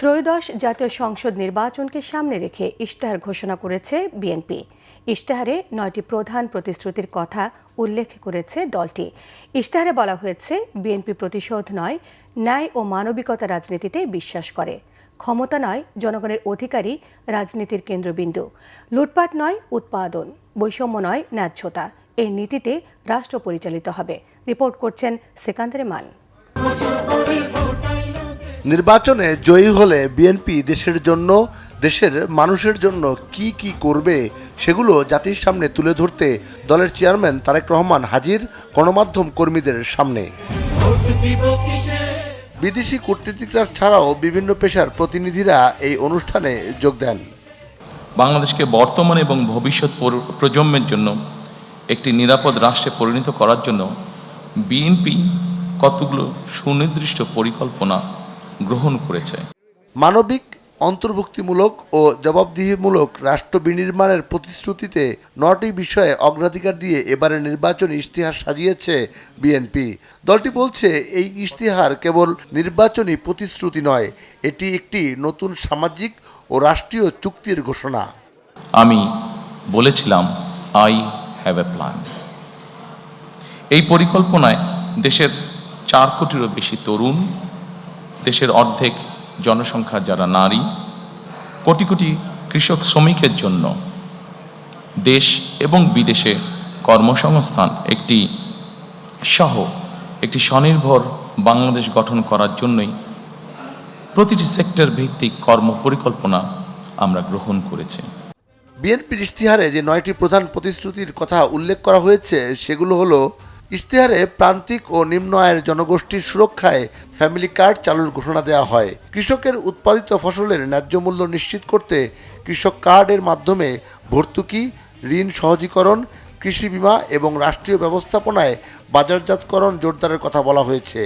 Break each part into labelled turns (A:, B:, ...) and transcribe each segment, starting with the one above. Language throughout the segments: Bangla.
A: ত্রয়োদশ জাতীয় সংসদ নির্বাচনকে সামনে রেখে ইশতেহার ঘোষণা করেছে বিএনপি। ইশতেহারে 9টি প্রধান প্রতিশ্রুতির কথা উল্লেখ করেছে দলটি। ইশতেহারে বলা হয়েছে, বিএনপি প্রতিশোধ নয়, ন্যায় ও মানবিকতা রাজনীতিতে বিশ্বাস করে। ক্ষমতা নয়, জনগণের অধিকারই রাজনীতির কেন্দ্রবিন্দু। লুটপাট নয়, উৎপাদন। বৈষম্য নয়, ন্যায্যতা। এই নীতিতে রাষ্ট্র পরিচালিত হবে। রিপোর্ট করছেন সেকান্দার মান।
B: নির্বাচনে জয়ী হলে বিএনপি দেশের জন্য, দেশের মানুষের জন্য কি কি করবে সেগুলো জাতির সামনে তুলে ধরতে দলের চেয়ারম্যান তারেক রহমান হাজির গণমাধ্যম কর্মীদের সামনে। বিদেশি কূটনীতিকরা ছাড়াও বিভিন্ন পেশার প্রতিনিধিরা এই অনুষ্ঠানে যোগ দেন।
C: বাংলাদেশকে বর্তমান এবং ভবিষ্যৎ প্রজন্মের জন্য একটি নিরাপদ রাষ্ট্রে পরিণত করার জন্য বিএনপি কতগুলো সুনির্দিষ্ট পরিকল্পনা গ্রহণ করেছে।
B: মানবিক, অন্তর্ভুক্তিমূলক ও জবাবদিহিমূলক রাষ্ট্র বিনির্মাণের প্রতিশ্রুতিতে 9টি বিষয়ে অগ্রাধিকার দিয়ে এবারের নির্বাচনী ইশতেহার সাজিয়েছে বিএনপি। দলটি বলছে, এই ইশতেহার কেবল নির্বাচনী প্রতিশ্রুতি নয়, এটি একটি নতুন সামাজিক ও রাষ্ট্রীয় চুক্তির ঘোষণা।
C: আমি বলেছিলাম, আই হ্যাভ এ প্ল্যান। এই পরিকল্পনায় দেশের 4 কোটিরও বেশি তরুণ, দেশের অর্ধেক জনসংখ্যা যারা নারী, কোটি কোটি কৃষক শ্রমিকের জন্য দেশ এবং বিদেশে কর্মসংস্থান একটি স্বনির্ভর বাংলাদেশ গঠন করার জন্যই প্রতিটি সেক্টর ভিত্তিক কর্ম পরিকল্পনা আমরা গ্রহণ করেছি।
B: বিএনপির ইশতেহারে যে 9টি প্রধান প্রতিশ্রুতির কথা উল্লেখ করা হয়েছে সেগুলো হলো: ইশতেহারে প্রান্তিক ও নিম্ন আয়ের জনগোষ্ঠীর সুরক্ষায় ফ্যামিলি কার্ড চালুর ঘোষণা দেওয়া হয়। কৃষকের উৎপাদিত ফসলের ন্যায্য মূল্য নিশ্চিত করতে কৃষক কার্ডের মাধ্যমে ভর্তুকি, ঋণ সহজীকরণ, কৃষি বীমা এবং রাষ্ট্রীয় ব্যবস্থাপনায় বাজারজাতকরণ জোরদারের কথা বলা হয়েছে।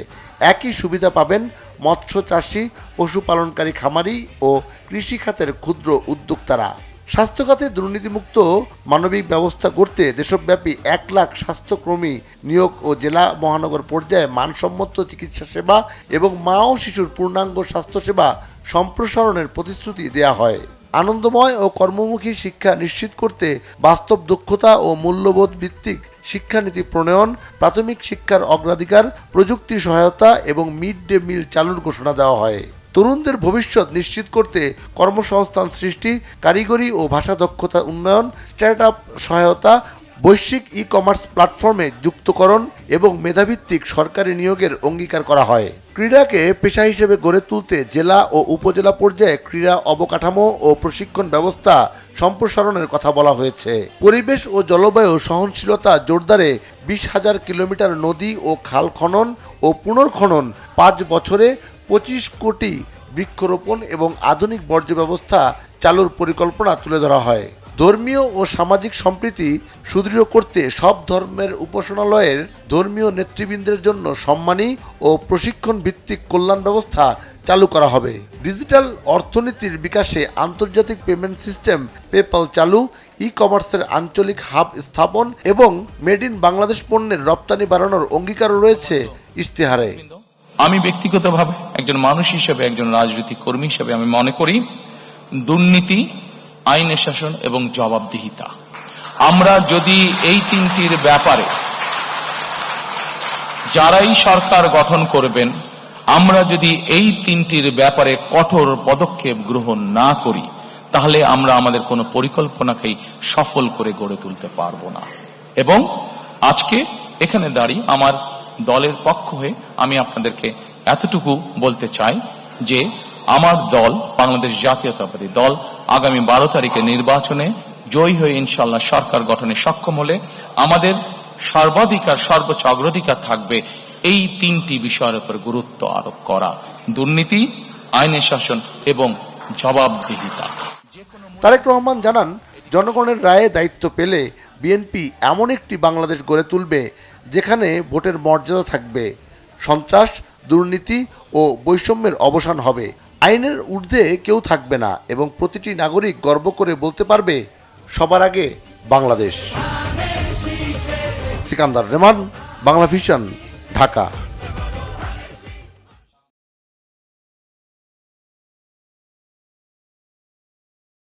B: একই সুবিধা পাবেন মৎস্য চাষি, পশুপালনকারী খামারি ও কৃষি খাতের ক্ষুদ্র উদ্যোক্তারা। স্বাস্থ্য খাতে দুর্নীতিমুক্ত মানবিক ব্যবস্থা করতে দেশব্যাপী 1 লাখ স্বাস্থ্যকর্মী নিয়োগ ও জেলা মহানগর পর্যায়ে মানসম্মত চিকিৎসা সেবা এবং মা ও শিশুর পূর্ণাঙ্গ স্বাস্থ্যসেবা সম্প্রসারণের প্রতিশ্রুতি দেয়া হয়। আনন্দময় ও কর্মমুখী শিক্ষা নিশ্চিত করতে বাস্তব দক্ষতা ও মূল্যবোধ ভিত্তিক শিক্ষানীতি প্রণয়ন, প্রাথমিক শিক্ষার অগ্রাধিকার, প্রযুক্তি সহায়তা এবং মিড ডে মিল চালুর ঘোষণা দেওয়া হয়। তরুণদের ভবিষ্যৎ নিশ্চিত করতে কর্মসংস্থান সৃষ্টি, কারিগরি ও ভাষা দক্ষতা উন্নয়ন, স্টার্টআপ সহায়তা, বৈশ্বিক ই-কমার্স প্ল্যাটফর্মে যুক্তকরণ এবং মেধাভিত্তিক সরকারি নিয়োগের অঙ্গীকার করা হয়। ক্রীড়াকে পেশা হিসেবে গড়ে তুলতে জেলা ও উপজেলা পর্যায়ে ক্রীড়া অবকাঠামো ও প্রশিক্ষণ ব্যবস্থা সম্প্রসারণের কথা বলা হয়েছে। পরিবেশ ও জলবায়ু সহনশীলতা জোরদারে 20,000 কিলোমিটার নদী ও খাল খনন ও পুনর্খনন, 5 বছরে 25 কোটি বৃক্ষরোপণ এবং আধুনিক বর্জ্য ব্যবস্থা চালুর পরিকল্পনা তুলে ধরা হয়। ধর্মীয় ও সামাজিক সম্প্রীতি সুদৃঢ় করতে সব ধর্মের উপাসনালয়ের ধর্মীয় নেতৃবৃন্দের জন্য সম্মানী ও প্রশিক্ষণ ভিত্তিক কল্যাণ ব্যবস্থা চালু করা হবে। ডিজিটাল অর্থনীতির বিকাশে আন্তর্জাতিক পেমেন্ট সিস্টেম পেপ্যাল চালু, ই-কমার্সের আঞ্চলিক হাব স্থাপন এবং মেড ইন বাংলাদেশ পণ্যের রপ্তানি বাড়ানোর অঙ্গীকারও রয়েছে ইশতেহারে।
C: আমি ব্যক্তিগতভাবে একজন মানুষ হিসেবে, একজন রাজনৈতিক কর্মী হিসেবে আমি মনে করি, দুর্নীতি, আইনের শাসন এবং জবাবদিহিতা, আমরা যদি এই 3টির ব্যাপারে যারাই সরকার গঠন করবেন, আমরা যদি এই 3টির ব্যাপারে কঠোর পদক্ষেপ গ্রহণ না করি, তাহলে আমরা আমাদের কোনো পরিকল্পনাকেই সফল করে গড়ে তুলতে পারবো না। এবং আজকে এখানে দাঁড়িয়ে আমার দলের পক্ষ হয়ে আমি আপনাদেরকে এতটুকু বলতে চাই যে আমার দল, বাংলাদেশ জাতীয়তাবাদী দল, আগামী 12 তারিখে নির্বাচনে জয়ী হয়ে ইনশাআল্লাহ সরকার গঠনে সক্ষম হলে আমাদের সর্বোচ্চ অগ্রাধিকার থাকবে এই 3টি বিষয়ের উপর গুরুত্ব আরোপ করা: দুর্নীতি, আইনের শাসন এবং জবাবদিহিতা।
B: তারেক রহমান জানান, জনগণের রায়ে দায়িত্ব পেলে বিএনপি এমন একটি বাংলাদেশ গড়ে তুলবে যেখানে ভোটের মর্যাদা থাকবে, সন্ত্রাস, দুর্নীতি ও বৈষম্যের অবসান হবে, আইনের ঊর্ধ্বে কেউ থাকবে না এবং প্রতিটি নাগরিক গর্ব করে বলতে পারবে, সবার আগে বাংলাদেশ। সিকান্দার রেমান, বাংলা ভিশন, ঢাকা।